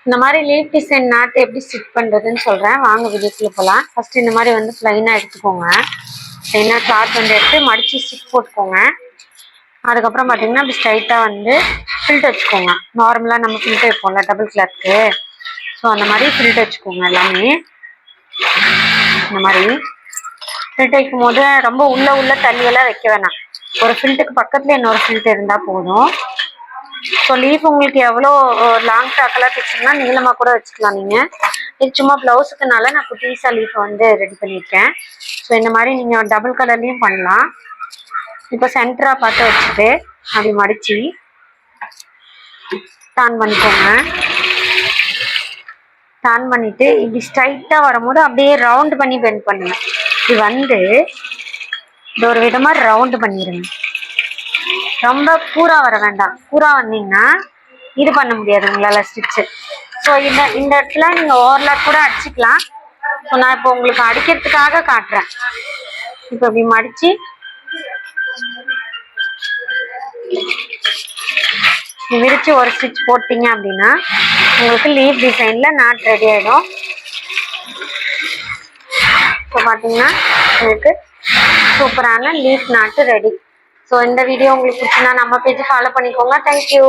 இந்த மாதிரி leaf design நாட்டு எப்படி ஸ்டிச் பண்ணுறதுன்னு சொல்கிறேன். வாங்க வீடியோக்குள்ளே போகலாம். ஃபஸ்ட்டு இந்த மாதிரி வந்து ப்ளைனாக எடுத்துக்கோங்க. ப்ளைனாக கிளாத் வந்து எடுத்து மடித்து ஸ்டிச் போட்டுக்கோங்க. அதுக்கப்புறம் பார்த்தீங்கன்னா இப்படி ஸ்ட்ரைட்டாக வந்து ஃபில்ட் வச்சுக்கோங்க. நார்மலாக நம்ம ஃபில்ட் வைப்போம்ல டபுள் கிளாத்துக்கு, ஸோ அந்த மாதிரி ஃபில்ட் வச்சுக்கோங்க. எல்லாமே இந்த மாதிரி ஃபில்ட் வைக்கும் போது ரொம்ப உள்ள தள்ளியெல்லாம் வைக்க வேணாம். ஒரு ஃபில்ட்டுக்கு பக்கத்தில் இன்னொரு ஃபில்ட் இருந்தால் போதும். ஸோ லீஃப் உங்களுக்கு எவ்வளோ லாங் ஃப்ராக்கெல்லாம் தைச்சிங்கன்னா நீளமாக கூட வச்சுக்கலாம் நீங்கள். இது சும்மா ப்ளவுஸுக்குனால நான் குட்டீஸாக லீஃப் வந்து ரெடி பண்ணியிருக்கேன். ஸோ இந்த மாதிரி நீங்கள் டபுள் கலர்லேயும் பண்ணலாம். இப்போ சென்டராக பார்த்து வச்சுட்டு அப்படி மடித்து டர்ன் பண்ணிக்கோங்க. டர்ன் பண்ணிவிட்டு இப்படி ஸ்ட்ரைட்டாக வரும்போது அப்படியே ரவுண்டு பண்ணி பெண்ட் பண்ணுங்க. இது வந்து இது ஒரு விதமாக ரவுண்டு பண்ணிடுங்க. ரொம்ப பூரா வர வேண்டாம். பூரா வந்தீங்கன்னா இது பண்ண முடியாது உங்களால் ஸ்டிச்சு. ஸோ இந்த இடத்துல நீங்கள் ஓவர்லாக் கூட அடிச்சுக்கலாம். ஸோ நான் இப்போ உங்களுக்கு அடிக்கிறதுக்காக காட்டுறேன். இப்போ இப்படி மடித்து விரிச்சு ஒரு ஸ்டிச் போட்டிங்க அப்படின்னா உங்களுக்கு லீஃப் டிசைனில் நாட் ரெடி ஆகிடும். இப்போ பார்த்தீங்கன்னா உங்களுக்கு சூப்பரான லீஃப் நாட்டு ரெடி. ஸோ இந்த வீடியோ உங்களுக்கு பிடிச்சிருந்தா நம்ம பேஜ் ஃபாலோ பண்ணிக்கோங்க. தேங்க்யூ.